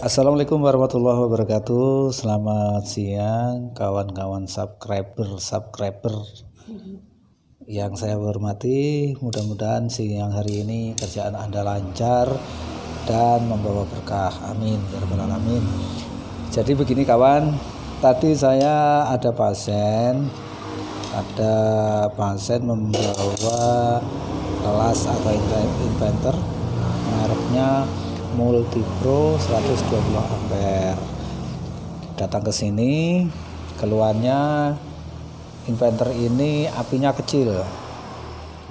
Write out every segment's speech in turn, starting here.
Assalamualaikum warahmatullahi wabarakatuh. Selamat siang kawan-kawan subscriber yang saya hormati. Mudah-mudahan siang hari ini kerjaan Anda lancar dan membawa berkah. Amin ya rabbal alamin. Jadi begini kawan, tadi saya ada pasien membawa kelas atau inverter mereknya Multipro 120 ampere. Datang ke sini, keluarnya inverter ini apinya kecil.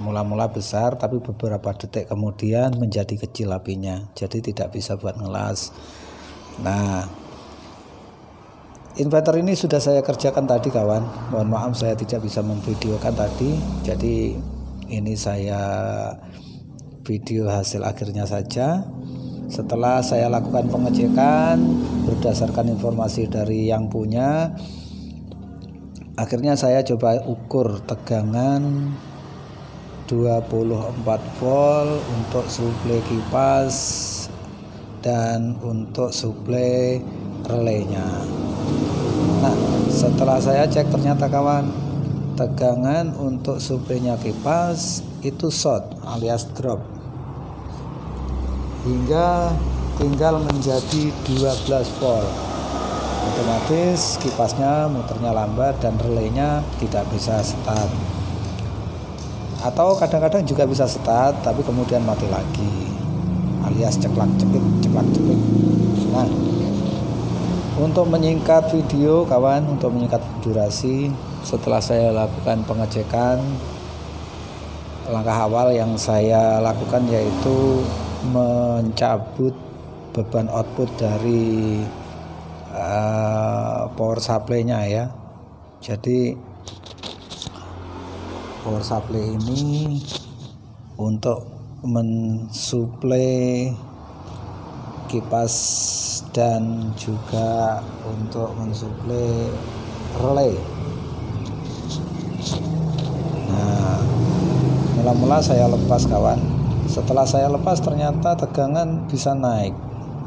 Mula-mula besar tapi beberapa detik kemudian menjadi kecil apinya. Jadi tidak bisa buat ngelas. Nah, inverter ini sudah saya kerjakan tadi kawan. Mohon maaf saya tidak bisa memvideokan tadi. Jadi ini saya video hasil akhirnya saja. Setelah saya lakukan pengecekan berdasarkan informasi dari yang punya, akhirnya saya coba ukur tegangan 24 volt untuk suplai kipas dan untuk suplai relaynya. Nah, setelah saya cek ternyata kawan, tegangan untuk suplainya kipas itu short alias drop hingga tinggal menjadi 12 volt. Otomatis kipasnya muternya lambat dan relaynya tidak bisa start, atau kadang-kadang juga bisa start tapi kemudian mati lagi alias ceklak-ceklik. Nah, untuk menyingkat video kawan, untuk menyingkat durasi, setelah saya lakukan pengecekan, langkah awal yang saya lakukan yaitu mencabut beban output dari power supply-nya ya. Jadi power supply ini untuk mensuplai kipas dan juga untuk mensuplai relay. Nah, mula-mula saya lepas kawan. Setelah saya lepas ternyata tegangan bisa naik,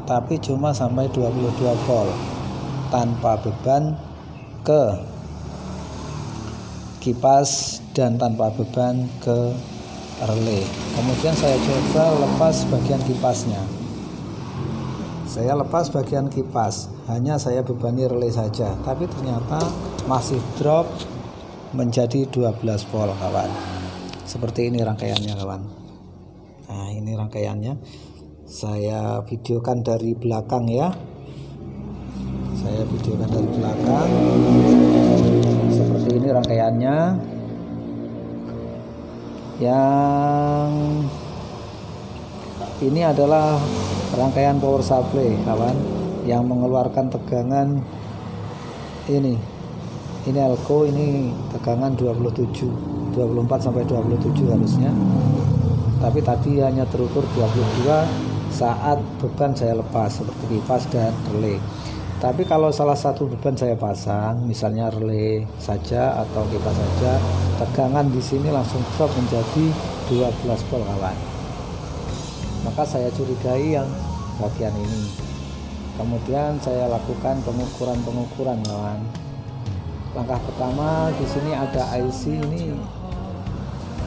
tapi cuma sampai 22 volt tanpa beban ke kipas dan tanpa beban ke relay. Kemudian saya coba lepas bagian kipasnya. Saya lepas bagian kipas, hanya saya bebani relay saja, tapi ternyata masih drop menjadi 12 volt kawan. Seperti ini rangkaiannya kawan. Nah, ini rangkaiannya. Saya videokan dari belakang ya. Saya videokan dari belakang. Seperti ini rangkaiannya. Yang ini adalah rangkaian power supply kawan, yang mengeluarkan tegangan ini elko, ini tegangan 24 sampai 27 harusnya. Tapi tadi hanya terukur 22 saat beban saya lepas seperti kipas dan relay. Tapi kalau salah satu beban saya pasang, misalnya relay saja atau kipas saja, tegangan di sini langsung drop menjadi 12 volt kawan. Maka saya curigai yang bagian ini. Kemudian saya lakukan pengukuran kawan. Langkah pertama, di sini ada IC, ini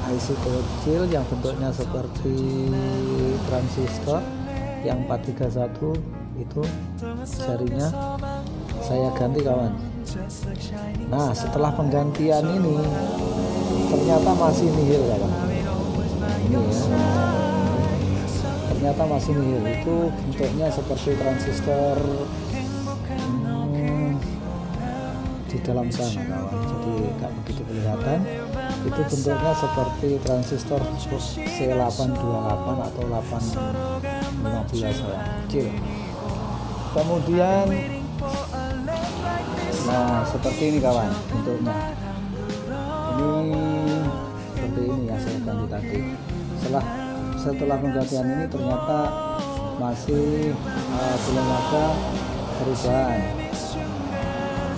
IC kecil yang bentuknya seperti transistor yang 431, itu jarinya saya ganti kawan. Nah, setelah penggantian ini ternyata masih nihil kawan. Ini ya, ternyata masih nihil. Itu bentuknya seperti transistor di dalam sana kawan, jadi nggak begitu kelihatan. Itu bentuknya seperti transistor C828 atau 815 ya, kecil. Kemudian nah seperti ini kawan bentuknya. Ini seperti ini ya, saya ganti tadi. Setelah penggantian ini ternyata masih belum ada perubahan.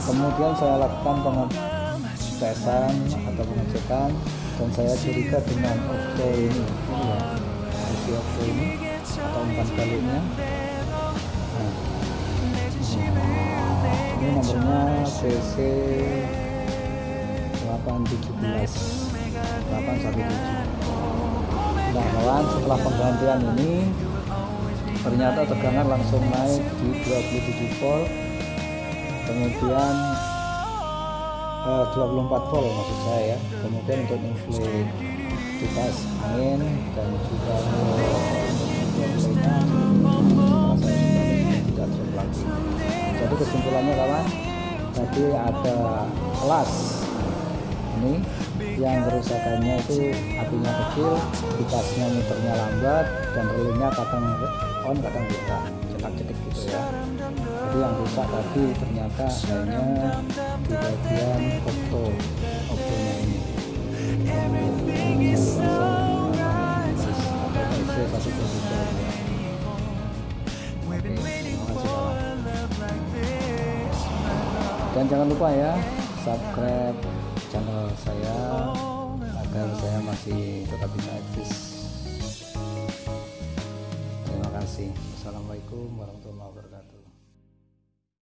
Kemudian saya lakukan pengetesan atau pengecekan dan saya curiga dengan okto ini ya, okto ini atau umpan baliknya. Nah, nomornya CC 817. Nah kawan, setelah penggantian ini ternyata tegangan langsung naik di 27 volt, kemudian 24 volt maksud saya ya. Kemudian untuk inflate kipas angin dan juga tidak turun lagi. Jadi kesimpulannya kawan, tadi ada kelas ini yang kerusakannya itu apinya kecil, kipasnya muternya lambat, dan relaynya kadang on kadang tidak, cetak-cetik gitu ya. Jadi yang rusak tadi ternyata hanya di bagian oktonya ini. Dan jangan lupa ya, subscribe channel saya agar saya masih tetap bisa eksis. Terima kasih. Assalamualaikum warahmatullahi wabarakatuh.